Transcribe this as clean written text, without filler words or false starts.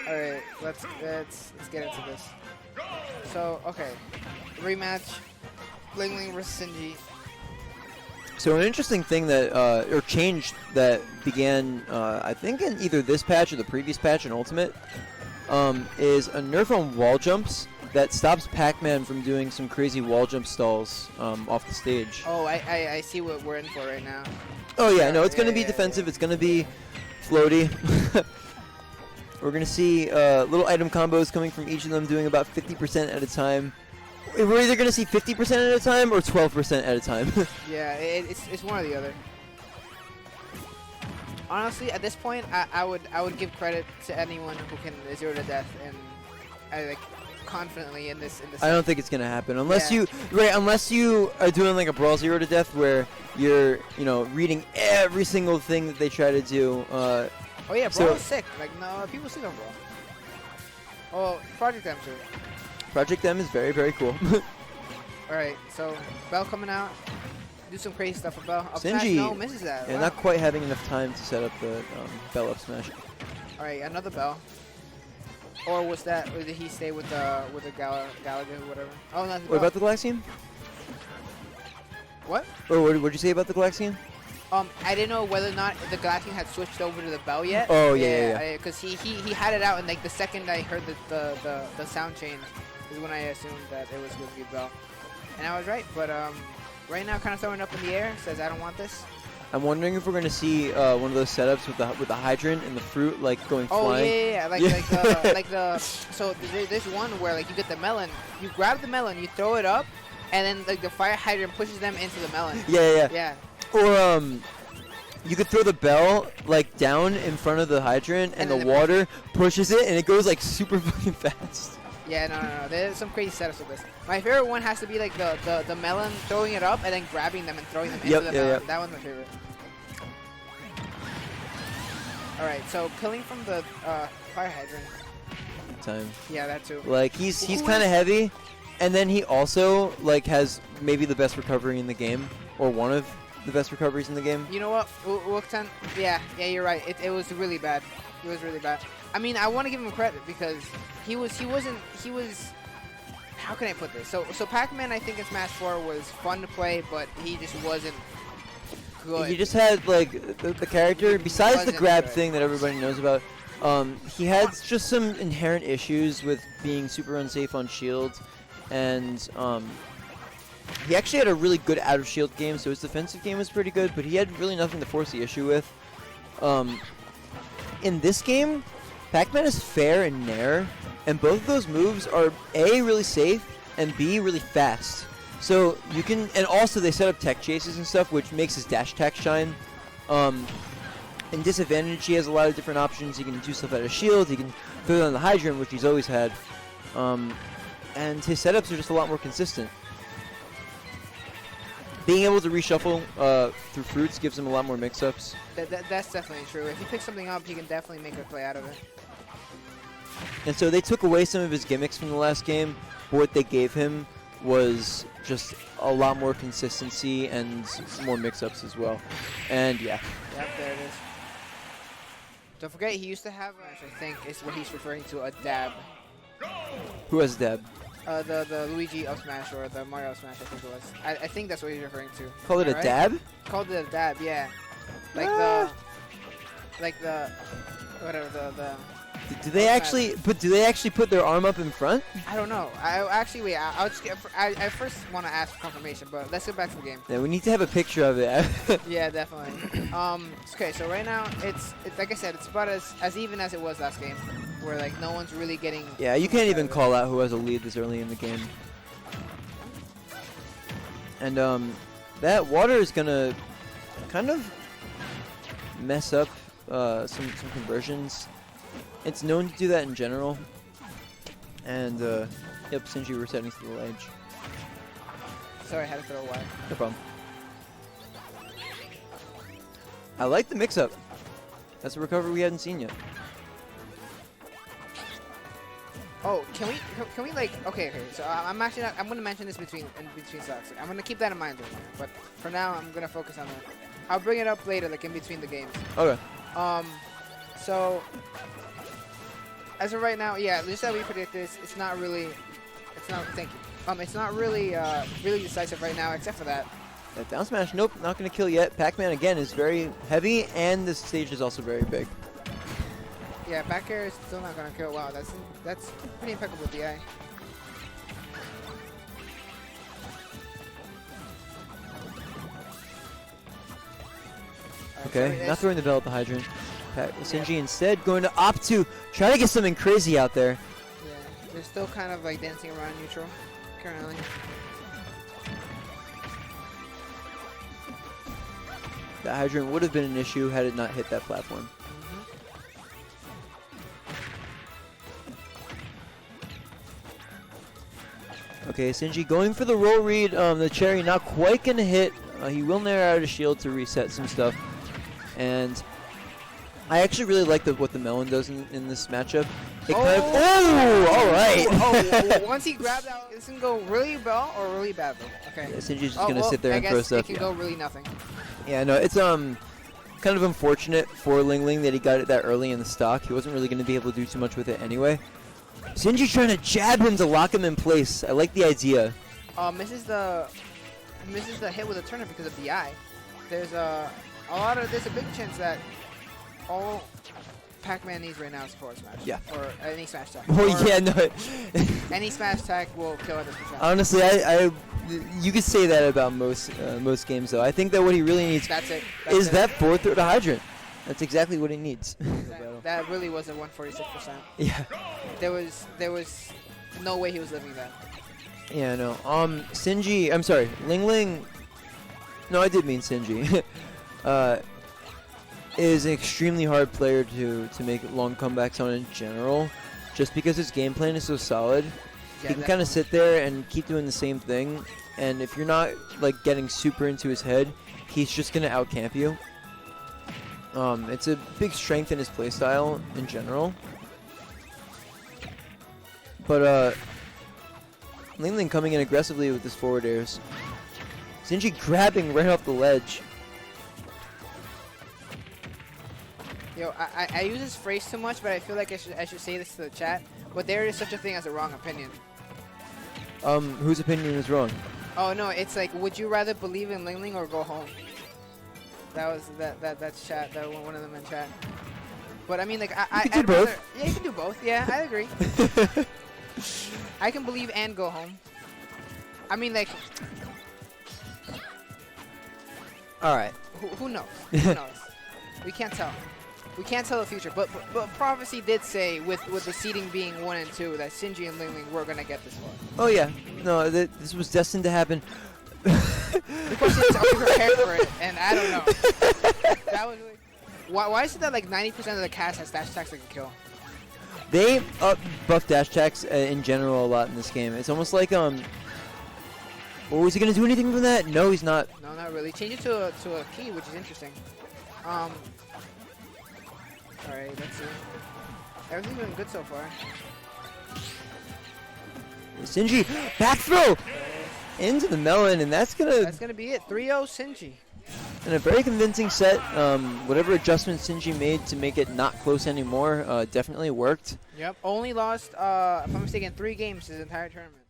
All right, let's get into this. So okay, rematch, Ling Ling versus Sinji. So an interesting thing that, or change that began, I think in either this patch or the previous patch in Ultimate, is a nerf on wall jumps that stops Pac-Man from doing some crazy wall jump stalls off the stage. Oh, I see what we're in for right now. Oh yeah, no, it's going to be defensive. It's going to be floaty. We're going to see little item combos coming from each of them doing about 50% at a time. We're either going to see 50% at a time or 12% at a time. Yeah, it's one or the other. Honestly, at this point, I would give credit to anyone who can 0 to death and like confidently in this. I don't think it's gonna happen unless unless you are doing like a Brawl 0 to death where you're reading every single thing that they try to do. Oh yeah, Brawl is sick. Like no people sleep on Brawl. Oh, Project M too. Project M is very, very cool. All right, so Bell coming out. Do some crazy stuff with Bell. Up Sinji, smash, no, misses that. Yeah, Wow. not quite having enough time to set up the Bell up smash. All right, another Bell. Or was that? Or did he stay with the Gallagher or whatever? Oh, no. What about the Galaxian? What? Or what did you say about the Galaxian? I didn't know whether or not the Galaxian had switched over to the Bell yet. Oh yeah. Because he had it out, and like the second I heard the sound change is when I assumed that it was going to be Bell, and I was right. But right now, kind of throwing it up in the air, says I don't want this. I'm wondering if we're going to see one of those setups with the hydrant and the fruit like going flying. Oh yeah. Like the so there's one where like you get the melon, you grab the melon, you throw it up, and then like the fire hydrant pushes them into the melon. Yeah. Or you could throw the bell like down in front of the hydrant, and the water pushes it, and it goes like super fucking fast. Yeah, no. There's some crazy setups with this. My favorite one has to be like the melon, throwing it up and then grabbing them and throwing them into the melon. Yep. That one's my favorite. All right, so killing from the fire hydrant. Time. Yeah, that too. Like he's kind of heavy, and then he also like has maybe the best recovery in the game, or one of the best recoveries in the game. You know what, Wooktan? Yeah, you're right. It was really bad. It was really bad. I mean, I want to give him credit because he was. How can I put this? So Pac-Man, I think in Smash 4 was fun to play, but he just wasn't good. He just had like the character. Besides the grab thing that everybody knows about, he had just some inherent issues with being super unsafe on shields, and he actually had a really good out of shield game, so his defensive game was pretty good, but he had really nothing to force the issue with. In this game, Pac-Man is fair and nair, and both of those moves are A, really safe, and B, really fast. So you can, and also they set up tech chases and stuff, which makes his dash attack shine. In disadvantage, he has a lot of different options. He can do stuff out of shield, he can throw it on the hydrant, which he's always had. And his setups are just a lot more consistent. Being able to reshuffle through fruits gives him a lot more mix-ups. That's definitely true. If he picks something up, he can definitely make a play out of it. And so they took away some of his gimmicks from the last game, but what they gave him was just a lot more consistency and more mix-ups as well. And yeah. Yep, there it is. Don't forget, he used to have, I think, is what he's referring to, a dab. Who has dab? The Luigi of Smash or the Mario of Smash, I think it was. I think that's what he's referring to. Call it a dab? Called it a dab, yeah. Like the whatever the. Do they actually? But do they actually put their arm up in front? I don't know. I first want to ask for confirmation, but let's get back to the game. Yeah, we need to have a picture of it. Yeah, definitely. Okay, so right now it's like I said, it's about as even as it was last game, where like no one's really getting. Yeah, you can't even call out who has a lead this early in the game. And that water is gonna kind of mess up some conversions. It's known to do that in general. And, yep, Sinji resetting to the ledge. Sorry, I had to throw a wire. No problem. I like the mix-up. That's a recovery we hadn't seen yet. Oh, can we like, okay, so I'm actually not, I'm going to mention this between stocks. I'm going to keep that in mind, but for now, I'm going to focus on that. I'll bring it up later, like in between the games. Okay. So As of right now, yeah, just that we predict this, it's not really, thank you. It's not really, really decisive right now, except for that. That down smash, nope, not going to kill yet. Pac-Man, again, is very heavy, and the stage is also very big. Yeah, back air is still not going to kill. Wow, that's pretty impeccable DI. Okay, not throwing the bell at the hydrant. Sinji instead going to opt to try to get something crazy out there. Yeah, they're still kind of like dancing around neutral currently. That hydrant would have been an issue had it not hit that platform. Okay, Sinji going for the roll read. The cherry not quite going to hit. He will nair out a shield to reset some stuff. And I actually really like what the melon does in this matchup. It kind of, all right. Once he grabbed out, it's going to go really well or really badly. Okay. Yeah, Sinji's just going to sit there and throw stuff. It can go really nothing. Yeah, no, it's kind of unfortunate for Ling Ling that he got it that early in the stock. He wasn't really going to be able to do too much with it anyway. Sinji trying to jab him to lock him in place. I like the idea. Misses the hit with a turnip because of DI. There's a big chance that all Pac-Man needs right now is forward smash. Yeah. Or any smash tag. Oh yeah, no. Any smash tag will kill at this percent. Honestly, you could say that about most games though. I think that what he really needs is that forward throw to hydrant. That's exactly what he needs. That really was a 146%. Yeah. There was no way he was living that. Yeah, no. Sinji, I'm sorry, Ling Ling. No, I did mean Sinji. Is an extremely hard player to make long comebacks on in general, just because his game plan is so solid. Yeah, he can kind of sit there and keep doing the same thing, and if you're not like getting super into his head, he's just gonna out-camp you. It's a big strength in his playstyle in general. But Ling Ling coming in aggressively with his forward airs. Sinji grabbing right off the ledge. Yo, I use this phrase too much, but I feel like I should say this to the chat. But there is such a thing as a wrong opinion. Whose opinion is wrong? Oh no, it's like, would you rather believe in Ling Ling or go home? That was that's chat. That one of them in chat. But I mean, like I'd do both. Yeah, you can do both. Yeah, I agree. I can believe and go home. I mean, like. All right. Who knows? Who knows? We can't tell. We can't tell the future, but prophecy did say with the seeding being 1 and 2 that Sinji and Ling Ling were gonna get this far. Oh yeah, no, this was destined to happen. The question is, are we prepared for it? And I don't know. That was really, why is it that like 90% of the cast has dash attacks that can kill? They buff dash attacks in general a lot in this game. It's almost like oh, is he gonna do anything from that? No, he's not. No, not really. Change it to a key, which is interesting. Alright, let's see. Everything's been good so far. Sinji, back throw! Into the melon, and that's gonna be it. 3-0 Sinji. And a very convincing set. Whatever adjustments Sinji made to make it not close anymore definitely worked. Yep, only lost, if I'm mistaken, 3 games his entire tournament.